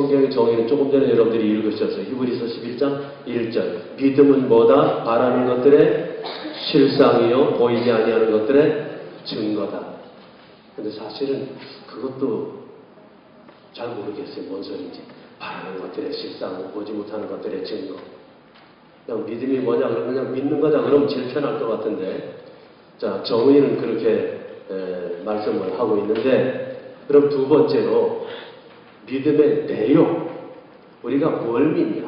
성경의 정의는 조금 전에 여러분들이 읽으셨어요. 히브리서 11장 1절. 믿음은 뭐다? 바라는 것들의 실상이요 보이지 아니하는 것들의 증거다. 근데 사실은 그것도 잘 모르겠어요. 뭔 소리인지. 바라는 것들의 실상, 보지 못하는 것들의 증거. 그냥 믿음이 뭐냐 그러면 그냥 믿는 거다 그러면 제일 편할 것 같은데, 자, 정의는 그렇게 말씀을 하고 있는데, 그럼 두 번째로 믿음의 내용, 우리가 뭘 믿냐?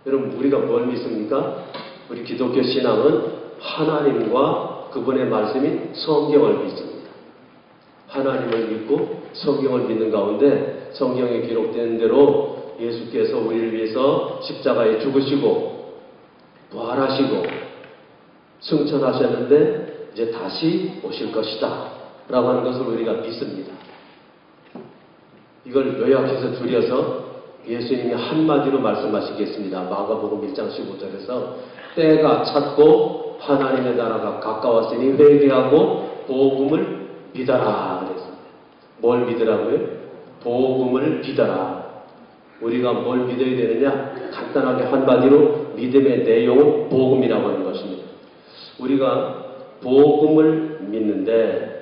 여러분, 우리가 뭘 믿습니까? 우리 기독교 신앙은 하나님과 그분의 말씀인 성경을 믿습니다. 하나님을 믿고 성경을 믿는 가운데 성경에 기록된 대로 예수께서 우리를 위해서 십자가에 죽으시고 부활하시고 승천하셨는데 이제 다시 오실 것이다 라고 하는 것을 우리가 믿습니다. 이걸 요약해서 줄여서 예수님이 한마디로 말씀하시겠습니다. 마가복음 1장 15절에서 때가 찼고 하나님의 나라가 가까웠으니 회개하고 복음을 믿어라 그랬습니다. 뭘 믿으라고요? 복음을 믿어라. 우리가 뭘 믿어야 되느냐? 간단하게 한마디로 믿음의 내용은 복음이라고 하는 것입니다. 우리가 복음을 믿는데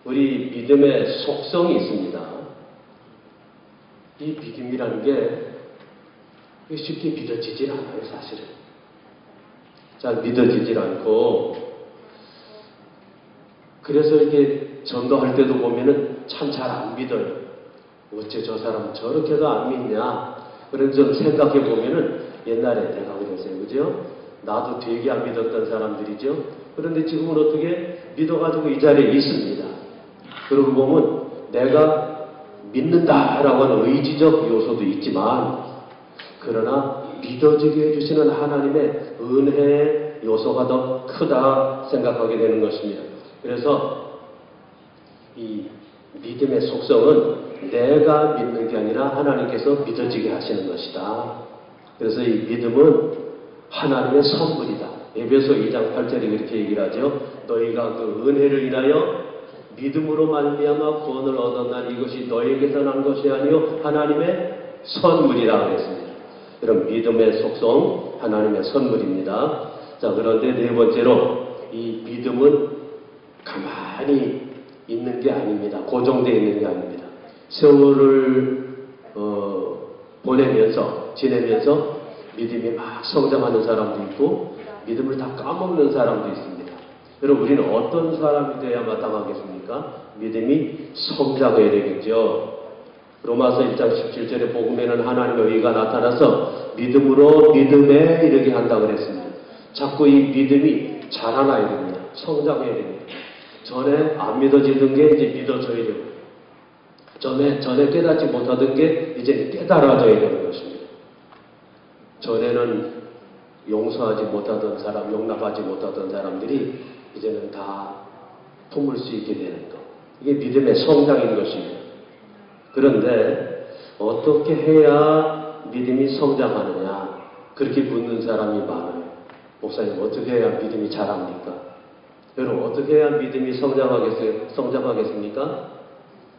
우리 믿음의 속성이 있습니다. 이 믿음이라는 게 쉽게 믿어지질 않아요, 사실은. 잘 믿어지질 않고, 그래서 이렇게 전도할 때도 보면은 참 잘 안 믿어요. 어째 저 사람은 저렇게도 안 믿냐? 그런 좀 생각해 보면은 옛날에 내가 그랬어요, 그죠? 나도 되게 안 믿었던 사람들이죠. 그런데 지금은 어떻게 믿어가지고 이 자리에 있습니다. 그러고 보면 내가 믿는다라고 하는 의지적 요소도 있지만, 그러나 믿어지게 해주시는 하나님의 은혜의 요소가 더 크다 생각하게 되는 것입니다. 그래서 이 믿음의 속성은 내가 믿는 게 아니라 하나님께서 믿어지게 하시는 것이다. 그래서 이 믿음은 하나님의 선물이다. 에베소 2장 8절이 그렇게 얘기를 하죠. 너희가 그 은혜를 인하여 믿음으로 말미암아 구원을 얻었나니 이것이 너희에게서 난 것이 아니요 하나님의 선물이라 그랬습니다. 이런 믿음의 속성 하나님의 선물입니다. 자, 그런데 네 번째로 이 믿음은 가만히 있는 게 아닙니다. 고정되어 있는 게 아닙니다. 세월을 보내면서 지내면서 믿음이 막 성장하는 사람도 있고 믿음을 다 까먹는 사람도 있습니다. 여러분, 우리는 어떤 사람이 돼야 마땅하겠습니까? 믿음이 성장해야 되겠죠. 로마서 1장 17절에 복음에는 하나님의 의가 나타나서 믿음으로 믿음에 이르게 한다고 그랬습니다. 자꾸 이 믿음이 자라나야 됩니다. 성장해야 됩니다. 전에 안 믿어지던 게 이제 믿어져야 되고, 전에 깨닫지 못하던 게 이제 깨달아져야 되는 것입니다. 전에는 용서하지 못하던 사람, 용납하지 못하던 사람들이 이제는 다 품을 수 있게 되는 것. 이게 믿음의 성장인 것입니다. 그런데 어떻게 해야 믿음이 성장하느냐? 그렇게 묻는 사람이 많아요. 목사님, 어떻게 해야 믿음이 자랍니까? 여러분, 어떻게 해야 믿음이 성장하겠습니까?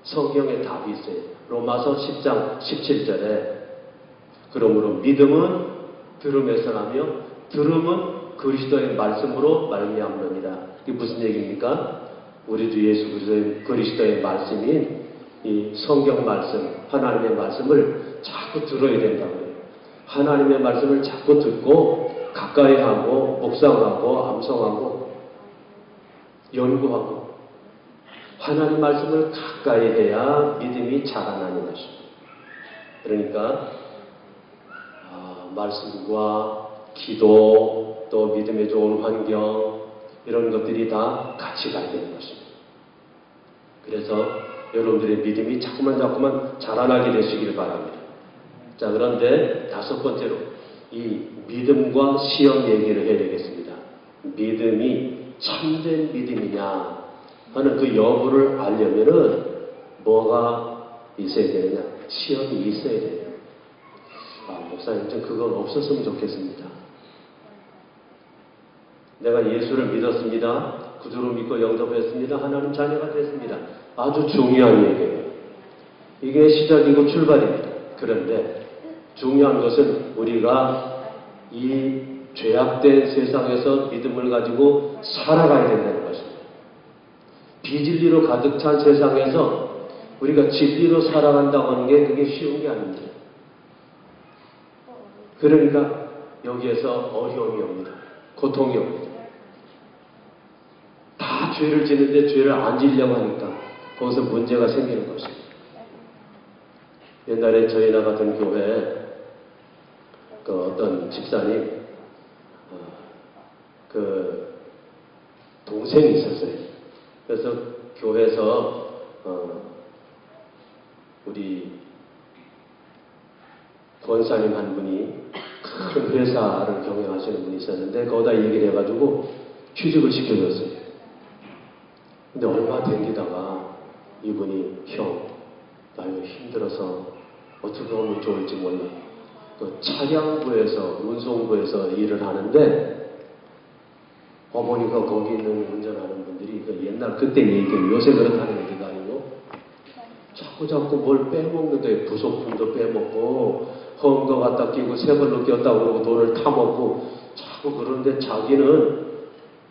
성경에 답이 있어요. 로마서 10장 17절에 그러므로 믿음은 들음에서 나며 들음은 그리스도의 말씀으로 말미암느니라. 이게 무슨 얘기입니까? 우리 주 예수 그리스도의 말씀인 이 성경 말씀, 하나님의 말씀을 자꾸 들어야 된다고요. 하나님의 말씀을 자꾸 듣고 가까이 하고 묵상하고 암송하고 연구하고 하나님 말씀을 가까이 해야 믿음이 자라나는 것입니다. 그러니까 말씀과 기도, 또 믿음의 좋은 환경, 이런 것들이 다 같이 가야 되는 것입니다. 그래서 여러분들의 믿음이 자꾸만 자라나게 되시길 바랍니다. 자, 그런데 다섯 번째로 이 믿음과 시험 얘기를 해야 되겠습니다. 믿음이 참된 믿음이냐 하는 그 여부를 알려면은 뭐가 있어야 되느냐? 시험이 있어야 돼요. 목사님, 좀 그건 없었으면 좋겠습니다. 내가 예수를 믿었습니다. 구주로 믿고 영접했습니다. 하나님 자녀가 됐습니다. 아주 중요한 얘기예요. 이게 시작이고 출발입니다. 그런데 중요한 것은 우리가 이 죄악된 세상에서 믿음을 가지고 살아가야 된다는 것입니다. 비진리로 가득 찬 세상에서 우리가 진리로 살아간다고 하는 게 그게 쉬운 게 아닙니다. 그러니까 여기에서 어려움이 옵니다. 고통이 옵니다. 다 죄를 지는데 죄를 안 지려고 하니까 거기서 문제가 생기는 것입니다. 옛날에 저희 나가던 교회에 그 어떤 집사님 그 동생이 있었어요. 그래서 교회에서 우리 권사님 한 분이 큰 회사를 경영하시는 분이 있었는데 거기다 얘기를 해가지고 취직을 시켜줬어요. 근데 얼마 댕기다가 이분이 형, 나 이거 힘들어서 어떻게 하면 좋을지 몰라. 그 차량부에서 운송부에서 일을 하는데 어머니가 거기 있는 운전하는 분들이 그 옛날 그때 얘기예요. 요새 그렇다는 얘기가 아니고 자꾸 뭘 빼먹는데 부속품도 빼먹고 허은 거 갖다 끼고 새벌로 꼈다고 그러고 돈을 타먹고 자꾸 그러는데 자기는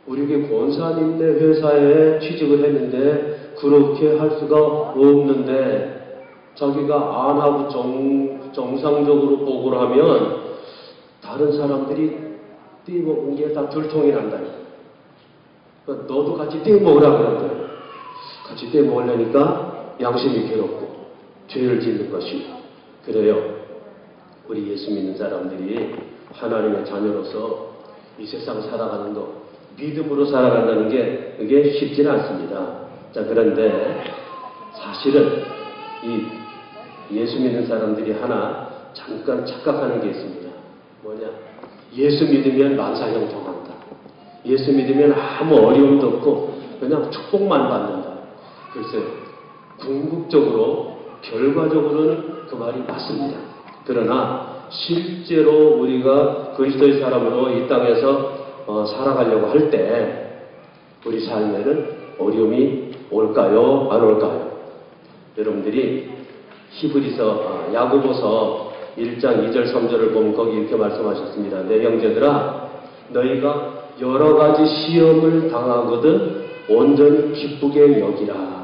우리 권사님네 회사에 취직을 했는데 그렇게 할 수가 없는데 자기가 안 하고 정상적으로 보고를 하면 다른 사람들이 떼먹은 게 다 들통이 난다. 그러니까 너도 같이 떼먹으라고 그런 거예요. 같이 떼먹으려니까 양심이 괴롭고 죄를 짓는 것이고 그래요. 우리 예수 믿는 사람들이 하나님의 자녀로서 이 세상 살아가는 거 믿음으로 살아간다는 게 그게 쉽지는 않습니다. 자, 그런데 사실은 이 예수 믿는 사람들이 하나 잠깐 착각하는 게 있습니다. 뭐냐? 예수 믿으면 만사형통한다. 예수 믿으면 아무 어려움도 없고 그냥 축복만 받는다. 글쎄요. 궁극적으로 결과적으로는 그 말이 맞습니다. 그러나 실제로 우리가 그리스도의 사람으로 이 땅에서 살아가려고 할 때 우리 삶에는 어려움이 올까요? 안 올까요? 여러분들이 히브리서 야고보서 1장 2절 3절을 보면 거기 이렇게 말씀하셨습니다. 내 형제들아 너희가 여러 가지 시험을 당하거든 온전히 기쁘게 여기라.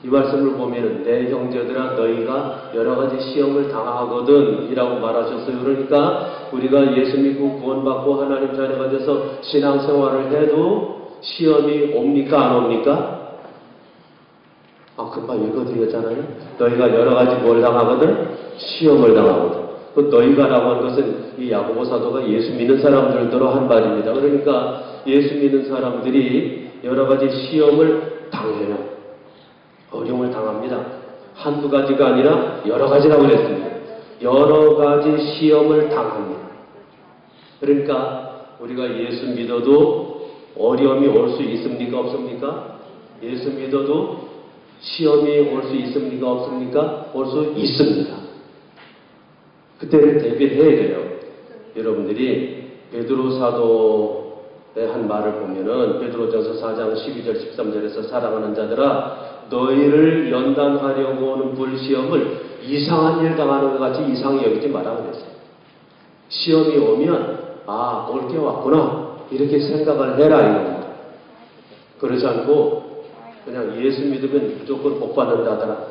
이 말씀을 보면은 내 형제들아 너희가 여러 가지 시험을 당하거든 이라고 말하셨어요. 그러니까 우리가 예수 믿고 구원받고 하나님 자녀가 돼서 신앙생활을 해도 시험이 옵니까 안 옵니까? 금방 읽어드렸잖아요. 너희가 여러 가지 뭘 당하거든? 시험을 당하거든. 그 너희가라고 하는 것은 이 야고보 사도가 예수 믿는 사람들도로 한 말입니다. 그러니까 예수 믿는 사람들이 여러 가지 시험을 당해요. 어려움을 당합니다. 한두 가지가 아니라 여러 가지라고 그랬습니다. 여러 가지 시험을 당합니다. 그러니까 우리가 예수 믿어도 어려움이 올 수 있습니까? 없습니까? 예수 믿어도 시험이 올 수 있습니까? 없습니까? 올 수 있습니다. 그때를 대비해야 돼요. 여러분들이 베드로 사도의 한 말을 보면은 베드로전서 4장 12절 13절에서 사랑하는 자들아 너희를 연단하려고 오는 불시험을 이상한 일 당하는 것 같이 이상히 여기지 말라 그랬어요. 시험이 오면 올 게 왔구나 이렇게 생각을 해라 이겁니다. 그러지 않고 그냥 예수 믿으면 무조건 복 받는다 하더라.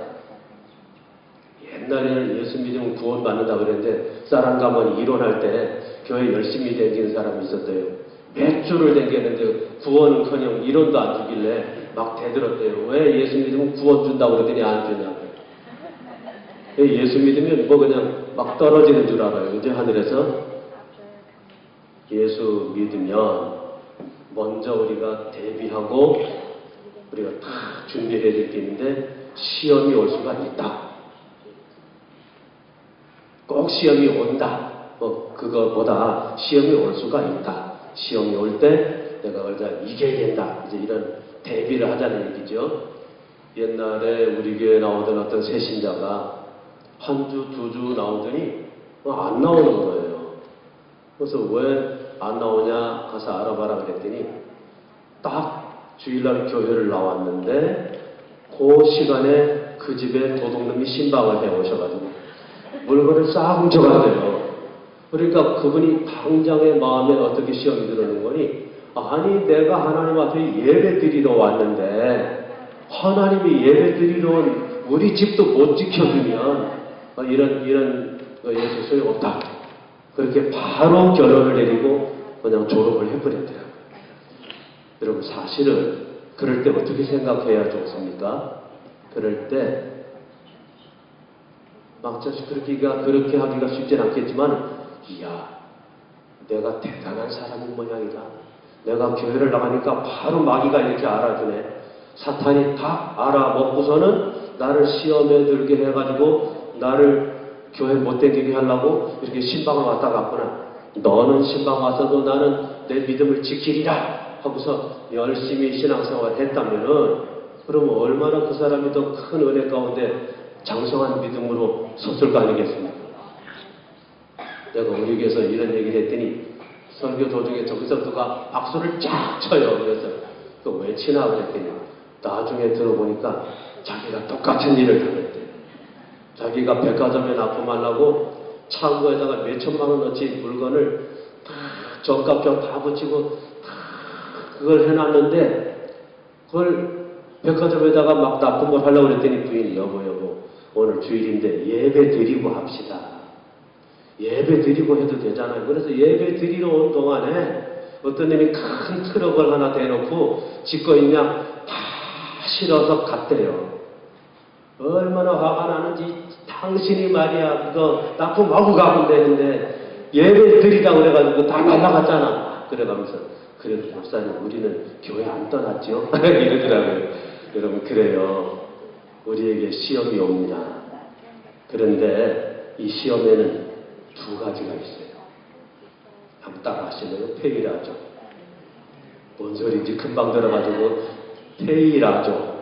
옛날에는 예수 믿으면 구원 받는다 그랬는데 쌀 가면 이론할 때 교회 열심히 다니는 사람이 있었대요. 몇 주를 다녔는데 구원은커녕 이론도 안 주길래 막 대들었대요. 왜 예수 믿으면 구원 준다고 그러더니 안 주냐고. 예수 믿으면 뭐 그냥 막 떨어지는 줄 알아요. 이제 하늘에서 예수 믿으면 먼저 우리가 대비하고 우리가 다 준비해야 될 게 있는데 시험이 올 수가 있다. 꼭 시험이 온다. 그거보다 시험이 올 수가 있다. 시험이 올 때 내가 그걸 이겨야 된다. 이제 이런 대비를 하자는 얘기죠. 옛날에 우리 교회에 나오던 어떤 새신자가 한 주, 두 주 나오더니 안 나오는 거예요. 그래서 왜 안 나오냐 가서 알아봐라 그랬더니 딱 주일날 교회를 나왔는데 그 시간에 그 그 집에 도둑놈이 신방을 해오셔가지고 물건을 싹 훔쳐갔대요. 그러니까 그분이 당장의 마음에 어떻게 시험이 들어오는 거니, 아니 내가 하나님 앞에 예배 드리러 왔는데 하나님이 예배 드리러 온 우리 집도 못 지켜주면 이런 거에 소용없다. 그렇게 바로 결론을 내리고 그냥 졸업을 해버렸더라고요. 여러분 사실은 그럴 때 어떻게 생각해야 좋습니까? 그럴 때 막자시 그렇게 하기가 쉽진 않겠지만, 이야 내가 대단한 사람인 모양이다. 내가 교회를 나가니까 바로 마귀가 이렇게 알아주네. 사탄이 다 알아먹고서는 나를 시험에 들게 해가지고 나를 교회 못 다니게 하려고 이렇게 신방을 왔다 갔구나. 너는 신방 와서도 나는 내 믿음을 지키리라 하고서 열심히 신앙생활을 했다면은, 그러면 얼마나 그 사람이 더 큰 은혜 가운데 장성한 믿음으로 섰을 거 아니겠습니까? 내가 우리 교회에서 이런 얘기를 했더니 설교 도중에 저기서 누가 박수를 쫙 쳐요. 그래서 그 왜 치나 그랬더니 나중에 들어보니까 자기가 똑같은 일을 당했대. 자기가 백화점에 납품하려고 창고에다가 몇천만 원어치 물건을 다 정값표 다 붙이고 다 그걸 해놨는데, 그걸 백화점에다가 막 납품을 하려고 그랬더니 부인이 여보 오늘 주일인데 예배 드리고 합시다. 예배 드리고 해도 되잖아요. 그래서 예배 드리러 온 동안에 어떤 놈이 큰 트럭을 하나 대놓고 짓고 있냐 다 실어서 갔대요. 얼마나 화가 나는지, 당신이 말이야 그거 납품하고 가면 되는데 예배 드리자고 그래가지고 다 날라갔잖아. 그래가면서 그래도 목사님 우리는 교회 안 떠났죠? 이러더라고요. 여러분 그래요. 우리에게 시험이 옵니다. 그런데 이 시험에는 두 가지가 있어요. 한번 따라하시네요. 페이라죠. 뭔 소리인지 금방 들어가지고 페이라죠.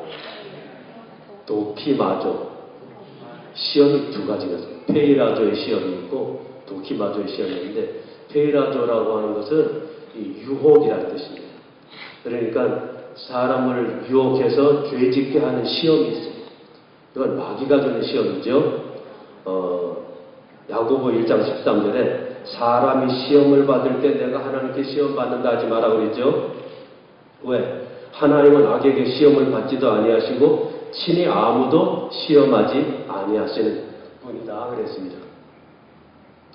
도키마죠. 시험이 두 가지가 있어요. 페이라조의 시험이 있고 도키마조의 시험이 있는데, 페이라조라고 하는 것은 이 유혹이라는 뜻입니다. 그러니까 사람을 유혹해서 죄짓게 하는 시험이 있어요. 이건 마귀가 주는 시험이죠. 야고보 1장 13절에 사람이 시험을 받을 때 내가 하나님께 시험 받는다 하지 마라 그랬죠. 왜? 하나님은 악에게 시험을 받지도 아니하시고 친히 아무도 시험하지 아니하시는 분이다 그랬습니다.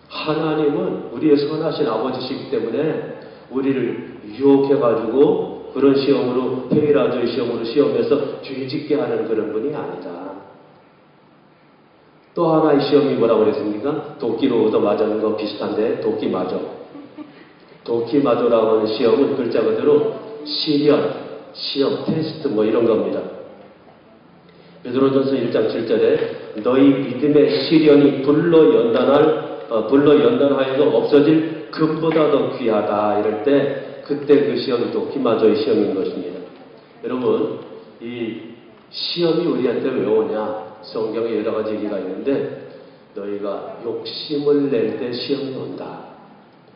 하나님은 우리의 선하신 아버지시기 때문에 우리를 유혹해가지고 그런 시험으로, 페이라조의 시험으로 시험해서 죄짓게 하는 그런 분이 아니다. 또 하나의 시험이 뭐라고 그랬습니까? 도끼로 얻어맞은 거 비슷한데 도끼마조. 도끼마조라고 하는 시험은 글자 그대로 시련, 시험, 테스트 뭐 이런 겁니다. 베드로전서 1장 7절에 너희 믿음의 시련이 불로 연단하여도 없어질 금보다 더 귀하다 이럴 때, 그때 그 시험이 도끼마조의 시험인 것입니다. 여러분 이 시험이 우리한테 왜 오냐? 성경에 여러 가지 얘기가 있는데, 너희가 욕심을 낼 때 시험이 온다.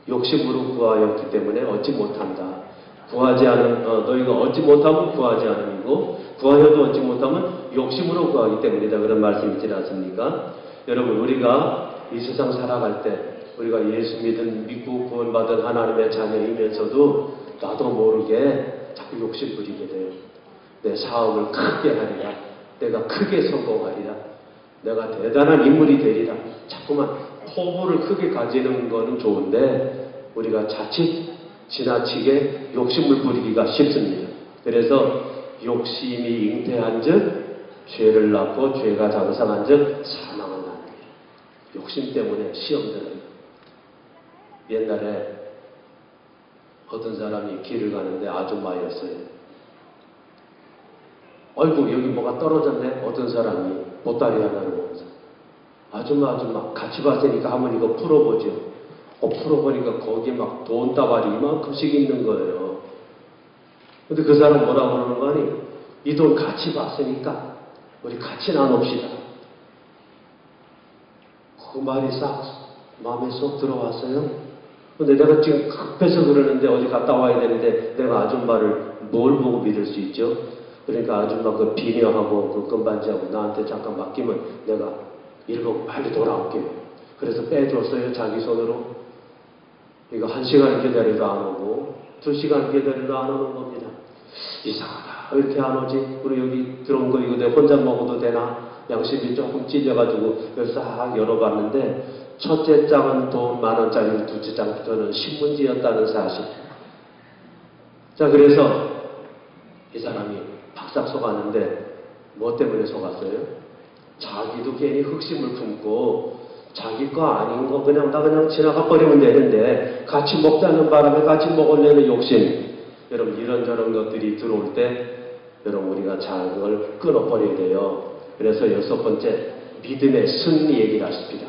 욕심으로 구하였기 때문에 얻지 못한다. 너희가 얻지 못하면 구하지 않음이고, 구하여도 얻지 못하면 욕심으로 구하기 때문이다. 그런 말씀이 있지 않습니까? 여러분 우리가 이 세상 살아갈 때 우리가 예수 믿고 구원받은 하나님의 자녀이면서도 나도 모르게 자꾸 욕심 부리게 돼요. 내 사업을 크게 하리라. 내가 크게 성공하리라. 내가 대단한 인물이 되리라. 자꾸만 포부를 크게 가지는 거는 좋은데 우리가 자칫 지나치게 욕심을 부리기가 쉽습니다. 그래서 욕심이 잉태한 즉 죄를 낳고 죄가 장성한 즉 사망을 낳습니다. 욕심 때문에 시험들은. 옛날에 어떤 사람이 길을 가는데 아줌마였어요. 아이고 여기 뭐가 떨어졌네. 어떤 사람이 보따리 하나를 보면서 아줌마 같이 봤으니까 한번 이거 풀어보죠. 풀어보니까 거기에 막 돈다발이 이만큼씩 있는 거예요. 근데 그 사람 뭐라고 그러는 거 아니? 이 돈 같이 봤으니까 우리 같이 나눕시다. 그 말이 싹 마음에 쏙 들어왔어요. 근데 내가 지금 급해서 그러는데 어디 갔다 와야 되는데 내가 아줌마를 뭘 보고 믿을 수 있죠? 그러니까 아줌마 그 비녀하고 그 금반지하고 나한테 잠깐 맡기면 내가 읽고 빨리 돌아올게요. 그래서 빼줬어요, 자기 손으로. 이거 1시간 기다려도 안 오고 2시간 기다려도 안 오는 겁니다. 이상하다. 왜 이렇게 안 오지? 우리 여기 들어온 거 이거 내가 혼자 먹어도 되나? 양심이 조금 찔려가지고 그걸 싹 열어봤는데 첫째 장은 돈 10,000원짜리, 둘째 장부터는 신문지였다는 사실. 자, 그래서 이 사람이 박삭 속았는데 뭐 때문에 속았어요? 자기도 괜히 흑심을 품고 자기 거 아닌 거 그냥 나 그냥 지나가 버리면 되는데 같이 먹자는 바람에 같이 먹으려는 욕심. 여러분 이런저런 것들이 들어올 때 여러분 우리가 잘 그걸 끊어버려야 돼요. 그래서 6번째 믿음의 승리 얘기를 하십니다.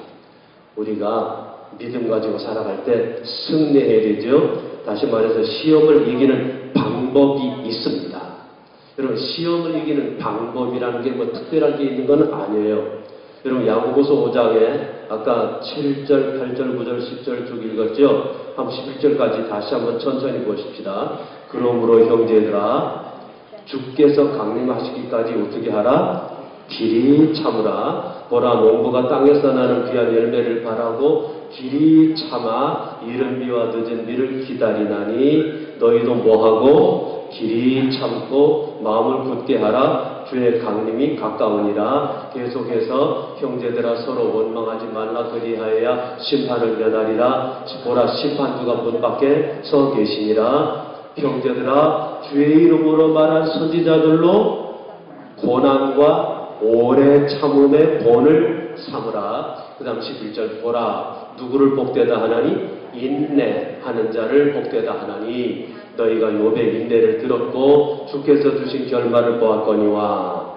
우리가 믿음 가지고 살아갈 때 승리해야 되죠. 다시 말해서 시험을 이기는 방법이 있습니다. 여러분 시험을 이기는 방법이라는 게 뭐 특별한 게 있는 건 아니에요. 여러분 야고보서 5장에 아까 7절, 8절, 9절, 10절 쭉 읽었죠? 한 11절까지 다시 한번 천천히 보십시다. 그러므로 형제들아 주께서 강림하시기까지 어떻게 하라? 길이 참으라. 보라 농부가 땅에서 나는 귀한 열매를 바라고 길이 참아 이른 비와 늦은 비를 기다리나니 너희도 뭐하고 길이 참고 마음을 굳게 하라. 주의 강림이 가까우니라. 계속해서 형제들아 서로 원망하지 말라. 그리하여야 심판을 면하리라. 보라 심판주가 문 밖에 서 계시니라. 형제들아 주의 이름으로 말한 선지자들로 고난과 오래 참음의 본을 삼으라. 그 다음 11절 보라 누구를 복되다 하나니 인내하는 자를 복되다 하나니 너희가 욥의 인내를 들었고 주께서 주신 결말을 보았거니와.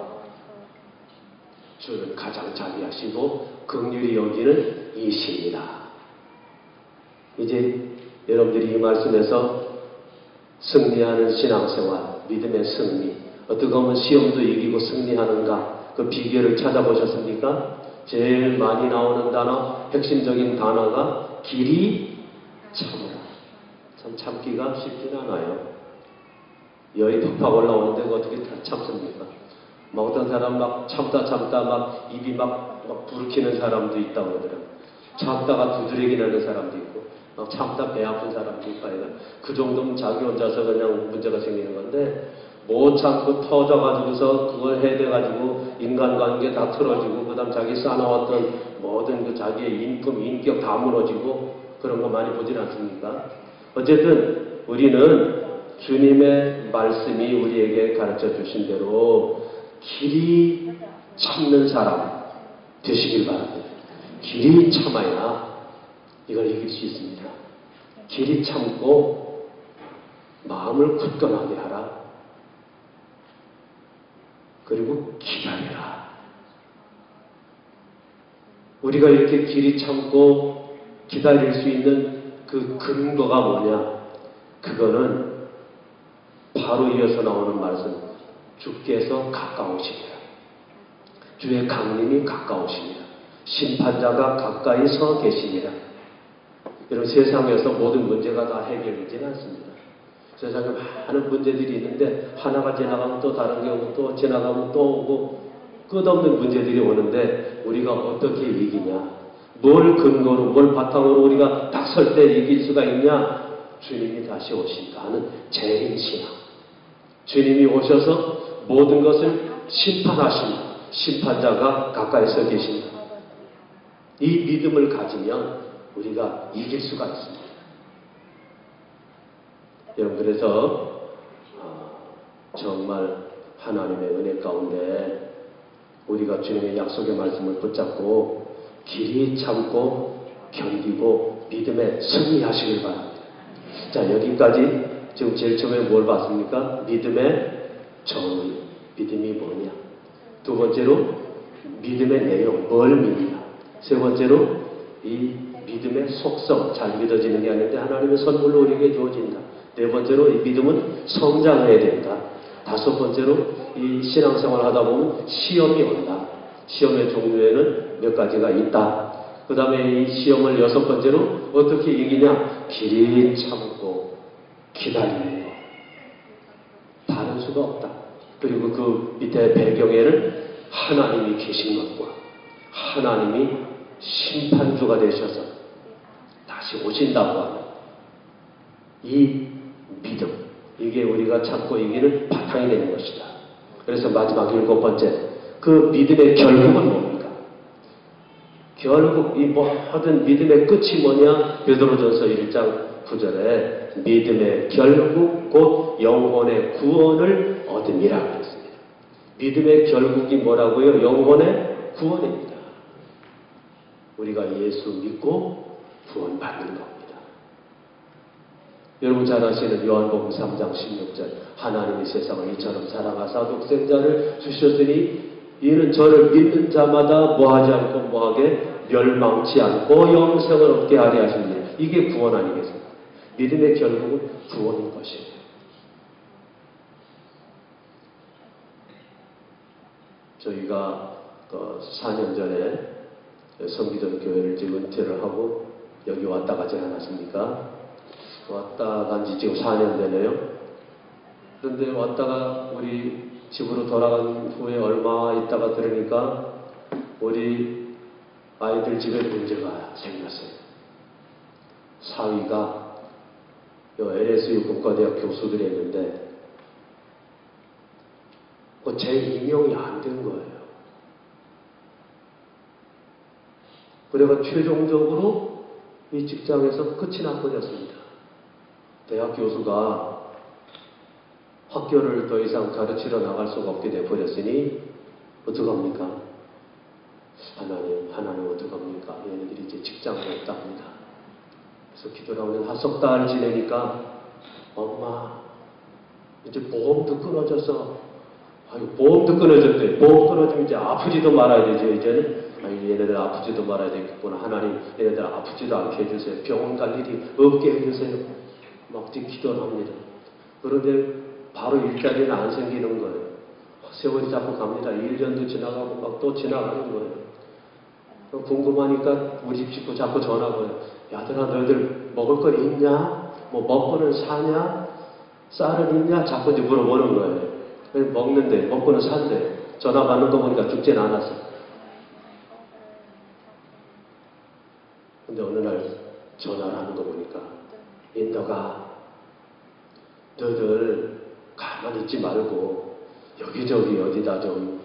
주는 가장 자비하시고 긍휼히 여기는 이십니다. 이제 여러분들이 이 말씀에서 승리하는 신앙생활, 믿음의 승리, 어떻게 보면 시험도 이기고 승리하는가 그 비결을 찾아보셨습니까? 제일 많이 나오는 단어, 핵심적인 단어가 길이 참으라. 참 참기가 쉽진 않아요. 열이 팍팍 올라오는데 어떻게 다 참습니까? 막 어떤 사람 막 참다 막 입이 막 불키는 사람도 있다고 그러더라고요. 참다가 두드러기 나는 사람도 있고 막 참다 배 아픈 사람도 있고 그 정도면 자기 혼자서 그냥 문제가 생기는 건데 못 참고 터져가지고서 그걸 해대가지고 인간관계 다 틀어지고 그 다음 자기 쌓아놓았던 모든 그 자기의 인격 다 무너지고 그런 거 많이 보진 않습니까? 어쨌든 우리는 주님의 말씀이 우리에게 가르쳐 주신 대로 길이 참는 사람 되시길 바랍니다. 길이 참아야 이걸 이길 수 있습니다. 길이 참고 마음을 굳건하게 하라. 그리고 기다려라. 우리가 이렇게 길이 참고 기다릴 수 있는 그 근거가 뭐냐? 그거는 바로 이어서 나오는 말씀. 주께서 가까우십니다. 주의 강림이 가까우십니다. 심판자가 가까이 서 계십니다. 여러분 세상에서 모든 문제가 다 해결되지는 않습니다. 세상에 많은 문제들이 있는데 하나가 지나가면 또 다른 게 오고 또 지나가면 또 오고 끝없는 문제들이 오는데 우리가 어떻게 이기냐? 뭘 근거로 뭘 바탕으로 우리가 딱 설 때 이길 수가 있냐? 주님이 다시 오신다 하는 재림신앙. 주님이 오셔서 모든 것을 심판하신 심판자가 가까이서 계신다. 이 믿음을 가지면 우리가 이길 수가 있습니다. 여러분 그래서 정말 하나님의 은혜 가운데 우리가 주님의 약속의 말씀을 붙잡고 길이 참고 견디고 믿음에 승리하시길 바랍니다. 자 여기까지 지금 제일 처음에 뭘 봤습니까? 믿음의 정의. 믿음이 뭐냐? 두 번째로 믿음의 내용. 뭘 믿냐? 세 번째로 이 믿음의 속성. 잘 믿어지는 게 아닌데 하나님의 선물로 우리에게 주어진다. 네 번째로 이 믿음은 성장해야 된다. 다섯 번째로 이 신앙생활 하다 보면 시험이 온다. 시험의 종류에는 몇 가지가 있다. 그 다음에 이 시험을 여섯 번째로 어떻게 이기냐? 길이 참고 기다리는 거. 다른 수가 없다. 그리고 그 밑에 배경에는 하나님이 계신 것과 하나님이 심판주가 되셔서 다시 오신다고 하는 이 믿음, 이게 우리가 찾고 이기는 바탕이 되는 것이다. 그래서 마지막 7번째, 그 믿음의 결국은 뭡니까? 결국 이 모든 믿음의 끝이 뭐냐? 베드로전서 1장 9절에 믿음의 결국 곧 영혼의 구원을 얻음이라 그랬습니다. 믿음의 결국이 뭐라고요? 영혼의 구원입니다. 우리가 예수 믿고 구원받는 겁니다. 여러분 잘 아시는 요한복음 3장 16절, 하나님이 세상을 이처럼 사랑하사 독생자를 주셨으니 이는 저를 믿는 자마다 뭐하지 않고 뭐하게 멸망치 않고 영생을 얻게 하려 하십니다. 이게 구원 아니겠습니까? 믿음의 결국은 구원인 것이에요. 저희가 4년 전에 성기전 교회를 지금 은퇴를 하고 여기 왔다 가지 않았습니까? 왔다 간 지 지금 4년 되네요. 그런데 왔다가 우리 집으로 돌아간 후에 얼마 있다가 들으니까 우리 아이들 집에 문제가 생겼어요. 사위가 LSU 국가대학 교수들이 했는데 제 임용이 안 된 거예요. 그래가 최종적으로 이 직장에서 끝이 나버렸습니다. 대학 교수가 학교를 더 이상 가르치러 나갈 수가 없게 돼버렸으니 어떡합니까? 하나님 어떡합니까? 얘네들이 이제 직장도 없다 합니다. 그래서 기도를 하면 한 석 달 지내니까 엄마 이제 보험도 끊어져서 보험도 끊어졌대. 보험 끊어지면 이제 아프지도 말아야 되죠. 이제는 얘네들 아프지도 말아야 되겠구나. 하나님 얘네들 아프지도 않게 해주세요. 병원 갈 일이 없게 해주세요. 막 기도를 합니다. 그런데 바로 일자리는 안 생기는 거예요. 세월이 자꾸 갑니다. 1년도 지나가고 막 또 지나가는 거예요. 궁금하니까 우리 집 식구 자꾸 전화가 와요. 야들아 너희들 먹을 거 있냐? 뭐 먹고는 사냐? 쌀은 있냐? 자꾸 이제 물어보는 거예요. 먹는데 먹고는 산대. 전화 받는 거 보니까 죽진 않았어. 근데 어느 날 전화를 하는 거 보니까 인더가 너희들 가만히 있지 말고 여기저기 어디다 좀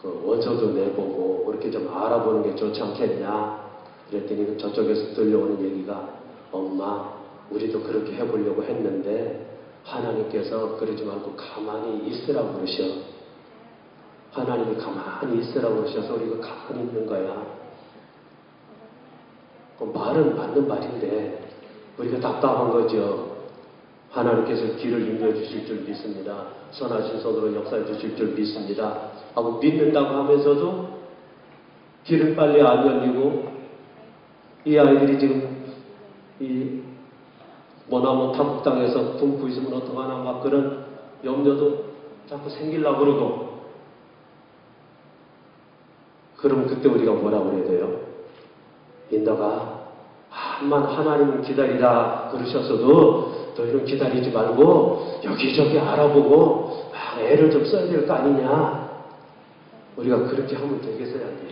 원서도 내보고 그렇게 좀 알아보는 게 좋지 않겠냐. 그랬더니 저쪽에서 들려오는 얘기가 엄마 우리도 그렇게 해보려고 했는데 하나님께서 그러지 말고 가만히 있으라고 그러셔. 하나님이 가만히 있으라고 그러셔서 우리가 가만히 있는 거야. 말은 맞는 말인데 우리가 답답한 거죠. 하나님께서 길을 인도해 주실 줄 믿습니다. 선하신 손으로 역사해 주실 줄 믿습니다. 하고 믿는다고 하면서도 길은 빨리 안 열리고 이 아이들이 지금 이 머나먼 타국 땅에서 굶고 있으면 어떡하나 막 그런 염려도 자꾸 생기려고 그러고 그러면 그때 우리가 뭐라고 그래야 돼요? 인더가 하나님은 기다리라 그러셨어도 너희는 기다리지 말고 여기저기 알아보고 애를 좀 써야 될 거 아니냐. 우리가 그렇게 하면 되겠어요? 안 돼요?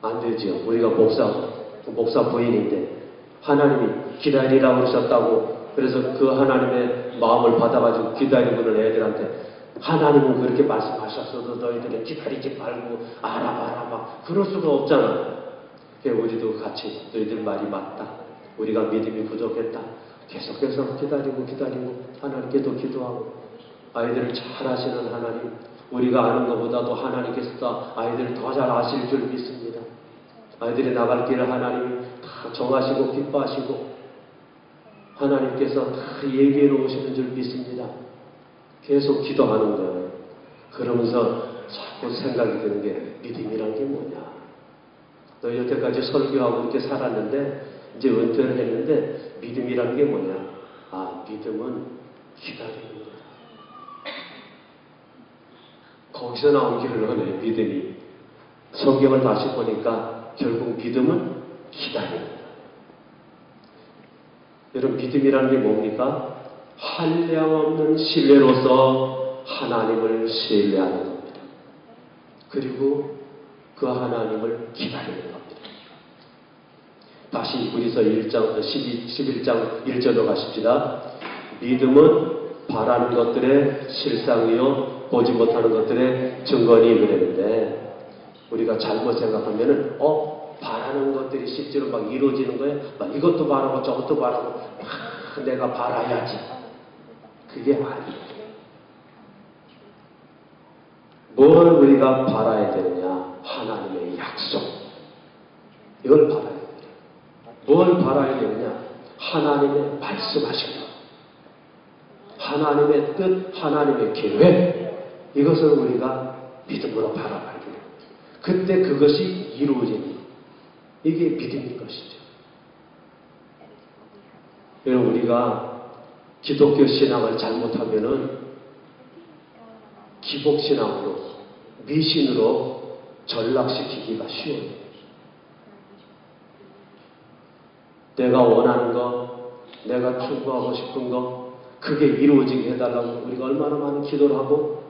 안 되죠. 우리가 목사 부인인데 하나님이 기다리라고 그러셨다고 그래서 그 하나님의 마음을 받아가지고 기다리고 있는 애들한테 하나님은 그렇게 말씀하셨어도 너희들은 기다리지 말고 알아봐라 막 그럴 수가 없잖아. 우리도 같이 너희들 말이 맞다. 우리가 믿음이 부족했다. 계속해서 기다리고 하나님께도 기도하고 아이들을 잘 아시는 하나님 우리가 아는 것보다도 하나님께서 아이들을 더 잘 아실 줄 믿습니다. 아이들이 나갈 길을 하나님이 다 정하시고 기뻐하시고 하나님께서 다 얘기해 놓으시는 줄 믿습니다. 계속 기도하는 거예요. 그러면서 자꾸 생각이 드는 게 믿음이란 게 뭐냐. 너 여태까지 설교하고 이렇게 살았는데 이제 은퇴를 했는데 믿음이라는 게 뭐냐. 믿음은 기다리는 거야. 거기서 나온 결론이에요. 믿음이. 성경을 다시 보니까 결국 믿음은 기다리는 거야. 여러분 믿음이라는 게 뭡니까? 한량없는 신뢰로서 하나님을 신뢰하는 겁니다. 그리고 그 하나님을 기다리는 겁니다. 다시 히브리서 11장 1절로 가십시다. 믿음은 바라는 것들의 실상이요 보지 못하는 것들의 증거니 그랬는데, 우리가 잘못 생각하면은 바라는 것들이 실제로 막 이루어지는 거예요. 막 이것도 바라고 저것도 바라고 막 내가 바라야지. 그게 아니에요. 뭘 우리가 바라야 되느냐? 하나님의 약속. 이걸 바라야 됩니다. 뭘 바라야 되느냐? 하나님의 말씀하신 것. 하나님의 뜻, 하나님의 계획. 이것을 우리가 믿음으로 바라봐야 돼요. 그때 그것이 이루어지는 것. 이게 믿음인 것이죠. 여러분, 우리가 기독교 신앙을 잘못하면은 기복신앙으로, 미신으로 전락시키기가 쉬워요. 내가 원하는 거, 내가 추구하고 싶은 거, 그게 이루어지게 해달라고 우리가 얼마나 많은 기도를 하고,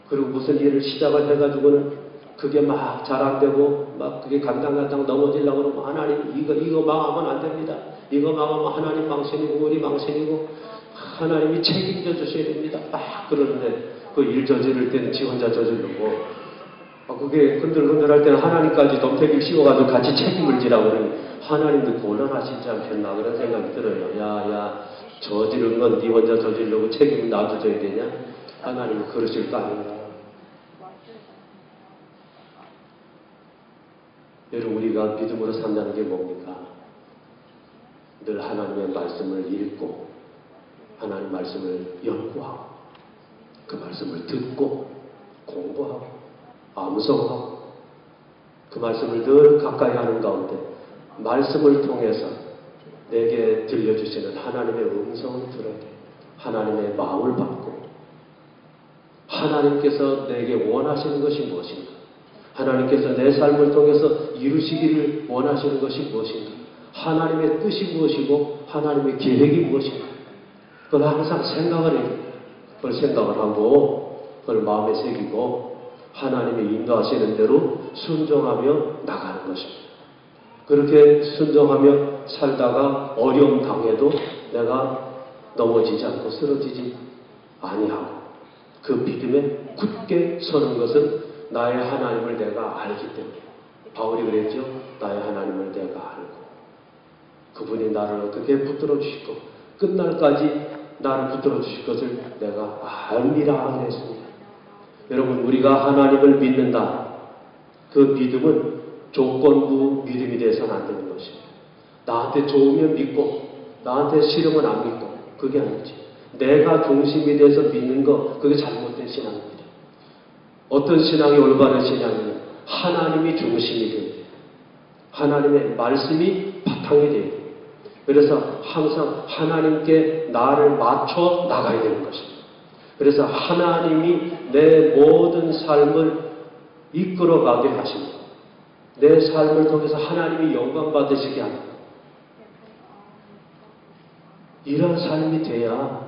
그리고 무슨 일을 시작을 해가지고는 그게 막 잘 안 되고, 막 그게 간당간당 넘어지려고 그러면 하나님, 이거 망하면 안 됩니다. 이거 망하면 하나님 망신이고, 우리 망신이고, 하나님이 책임져 주셔야 됩니다. 막 그러는데, 그 일 저지를 때는 지 혼자 저지르고, 그게 흔들흔들할 때는 하나님까지 덤태기 씌워가지고 같이 책임을 지라고 그러니, 하나님도 곤란하시지 않겠나 그런 생각이 들어요. 야, 저지른 건 네 혼자 저지르고 책임을 놔줘야 되냐? 하나님은 그러실 거 아닌가. 여러분, 우리가 믿음으로 산다는 게 뭡니까? 늘 하나님의 말씀을 읽고, 하나님 말씀을 연구하고, 그 말씀을 듣고, 공부하고, 암송하고, 그 말씀을 늘 가까이 하는 가운데 말씀을 통해서 내게 들려주시는 하나님의 음성을 들어야 돼. 하나님의 마음을 받고, 하나님께서 내게 원하시는 것이 무엇인가? 하나님께서 내 삶을 통해서 이루시기를 원하시는 것이 무엇인가? 하나님의 뜻이 무엇이고 하나님의 계획이 무엇인가? 그걸 항상 생각을 해야 됩니다. 그걸 생각을 하고 그걸 마음에 새기고 하나님의 인도하시는 대로 순종하며 나가는 것입니다. 그렇게 순종하며 살다가 어려움 당해도 내가 넘어지지 않고 쓰러지지 아니하고 그 믿음에 굳게 서는 것은 나의 하나님을 내가 알기 때문에. 바울이 그랬죠. 나의 하나님을 내가 알고 그분이 나를 어떻게 붙들어 주시고 끝날까지 나를 붙들어 주실 것을 내가 알미라 그랬습니다. 여러분, 우리가 하나님을 믿는다. 그 믿음은 조건부 믿음이 되어서는 안 되는 것입니다. 나한테 좋으면 믿고 나한테 싫으면 안 믿고 그게 아니지. 내가 중심이 돼서 믿는 거, 그게 잘못된 신앙입니다. 어떤 신앙이 올바른 신앙이냐? 하나님이 중심이 돼야 돼요. 하나님의 말씀이 바탕이 돼야 돼요. 그래서 항상 하나님께 나를 맞춰 나가야 되는 것입니다. 그래서 하나님이 내 모든 삶을 이끌어가게 하십니다. 내 삶을 통해서 하나님이 영광 받으시게 합니다. 이런 삶이 돼야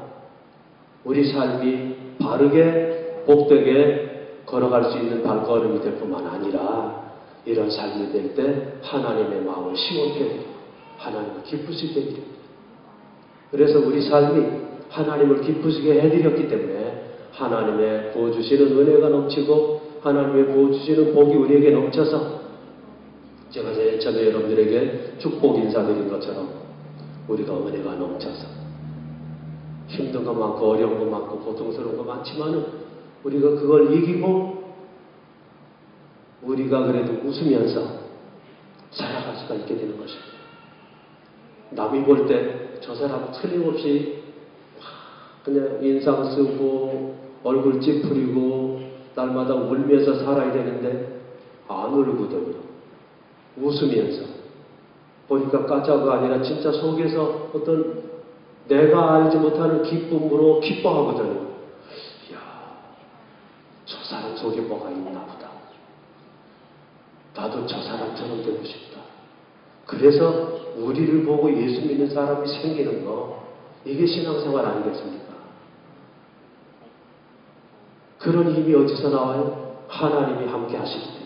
우리 삶이 바르게 복되게 걸어갈 수 있는 발걸음이 될 뿐만 아니라 이런 삶이 될 때 하나님의 마음을 시원케 해드리고 하나님을 기쁘시게 해드립니다. 그래서 우리 삶이 하나님을 기쁘시게 해드렸기 때문에 하나님의 부어주시는 은혜가 넘치고 하나님의 부어주시는 복이 우리에게 넘쳐서 제가 제일 처음에 여러분들에게 축복 인사드린 것처럼 우리가 은혜가 넘쳐서 힘든 거 많고 어려운 거 많고 고통스러운 거 많지만은 우리가 그걸 이기고 우리가 그래도 웃으면서 살아갈 수가 있게 되는 것입니다. 남이 볼 때 저 사람 틀림없이 그냥 인상 쓰고 얼굴 찌푸리고 날마다 울면서 살아야 되는데 안 울거든요. 웃으면서 보니까 가짜가 아니라 진짜 속에서 어떤 내가 알지 못하는 기쁨으로 기뻐하거든요. 이야, 저 사람 속에 뭐가 있나 보다. 나도 저 사람처럼 되고 싶다. 그래서 우리를 보고 예수 믿는 사람이 생기는 거, 이게 신앙생활 아니겠습니까? 그런 힘이 어디서 나와요? 하나님이 함께 하시기 때문에.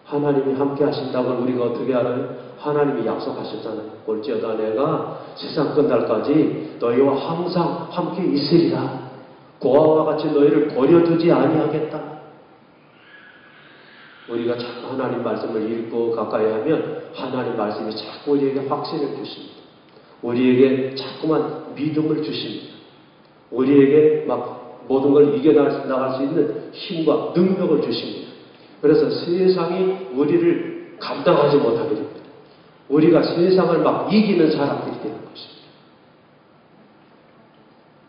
하나님이 함께 하신다고 우리가 어떻게 알아요? 하나님이 약속하셨잖아요. 올지어다 내가 세상 끝날까지 너희와 항상 함께 있으리라. 고아와 같이 너희를 버려두지 아니하겠다. 우리가 자꾸 하나님 말씀을 읽고 가까이 하면 하나님 말씀이 자꾸 우리에게 확신을 주십니다. 우리에게 자꾸만 믿음을 주십니다. 우리에게 막 모든 걸 이겨나갈 수 있는 힘과 능력을 주십니다. 그래서 세상이 우리를 감당하지 못하게 됩니다. 우리가 세상을 막 이기는 사람들이 되는 것입니다.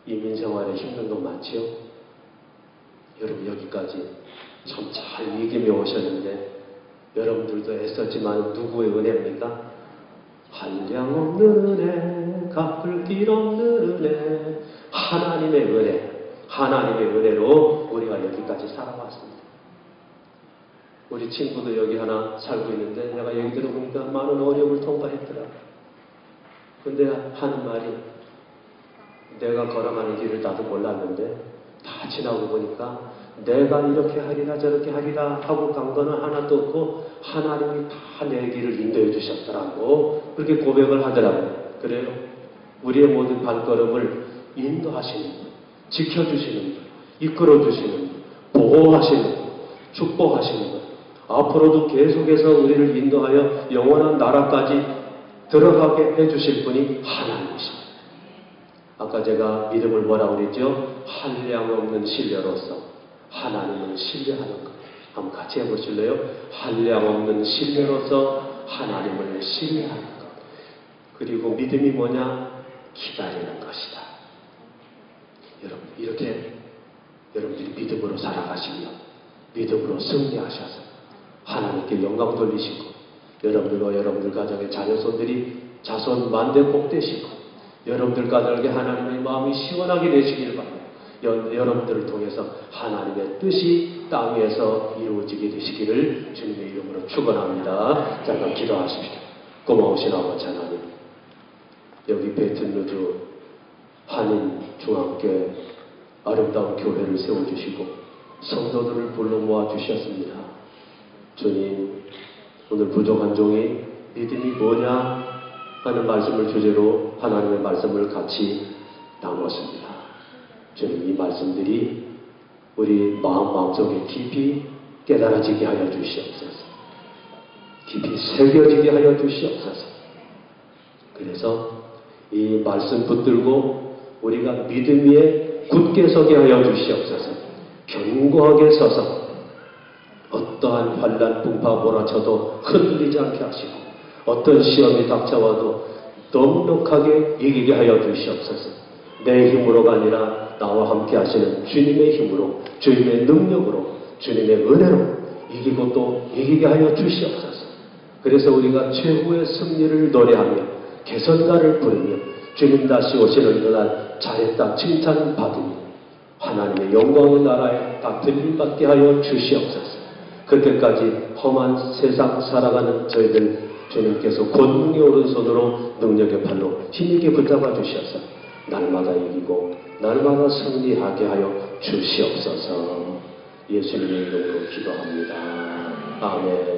이민생활에 힘든 거 많지요? 여러분 여기까지 참 잘 이기며 오셨는데 여러분들도 애썼지만 누구의 은혜입니까? 한량없는 은혜, 갚을 길 없는 은혜, 하나님의 은혜, 하나님의 은혜로 우리가 여기까지 살아왔습니다. 우리 친구도 여기 하나 살고 있는데 내가 얘기 들어보니까 많은 어려움을 통과했더라. 근데 하는 말이 내가 걸어가는 길을 나도 몰랐는데 다 지나고 보니까 내가 이렇게 하리라 저렇게 하리라 하고 간 거는 하나도 없고 하나님이 다 내 길을 인도해 주셨더라고 그렇게 고백을 하더라고요. 그래요. 우리의 모든 발걸음을 인도하시는 분, 지켜주시는 분, 이끌어주시는 분, 보호하시는 분, 축복하시는 분, 앞으로도 계속해서 우리를 인도하여 영원한 나라까지 들어가게 해주실 분이 하나님이십니다. 아까 제가 믿음을 뭐라고 그랬죠? 한량없는 신뢰로서 하나님을 신뢰하는 것. 한번 같이 해보실래요? 한량없는 신뢰로서 하나님을 신뢰하는 것. 그리고 믿음이 뭐냐? 기다리는 것이다. 여러분 이렇게 여러분들이 믿음으로 살아가시며 믿음으로 승리하셔서 하나님께 영광 돌리시고 여러분들과 여러분들 가정의 자녀손들이 자손 만대 복되시고 여러분들 가정에게 하나님의 마음이 시원하게 되시길 바랍니다. 여러분들을 통해서 하나님의 뜻이 땅 위에서 이루어지게 되시기를 주님의 이름으로 축원합니다. 잠깐 기도하십시오. 고마우신 아버지 하나님, 여기 베틀루드 한인 중앙교회 아름다운 교회를 세워주시고 성도들을 불러 모아주셨습니다. 주님, 오늘 부족한 종이 믿음이 뭐냐 하는 말씀을 주제로 하나님의 말씀을 같이 나누었습니다. 주님, 이 말씀들이 우리 마음속에 깊이 깨달아지게 하여 주시옵소서. 깊이 새겨지게 하여 주시옵소서. 그래서 이 말씀 붙들고 우리가 믿음 위에 굳게 서게 하여 주시옵소서. 견고하게 서서 어떠한 환난 풍파 몰아쳐도 흔들리지 않게 하시고 어떤 시험이 닥쳐와도 넉넉하게 이기게 하여 주시옵소서. 내 힘으로가 아니라 나와 함께 하시는 주님의 힘으로, 주님의 능력으로, 주님의 은혜로 이기고 또 이기게 하여 주시옵소서. 그래서 우리가 최후의 승리를 노래하며 개선가를 부르며 주님 다시 오시는 그날 잘했다 칭찬받으며 하나님의 영광의 나라에 다 들림받게 하여 주시옵소서. 그때까지 험한 세상 살아가는 저희들 주님께서 권능의 오른손으로 능력의 팔로 힘있게 붙잡아 주셔서 날마다 이기고 날마다 승리하게 하여 주시옵소서. 예수님의 이름으로 기도합니다. 아멘.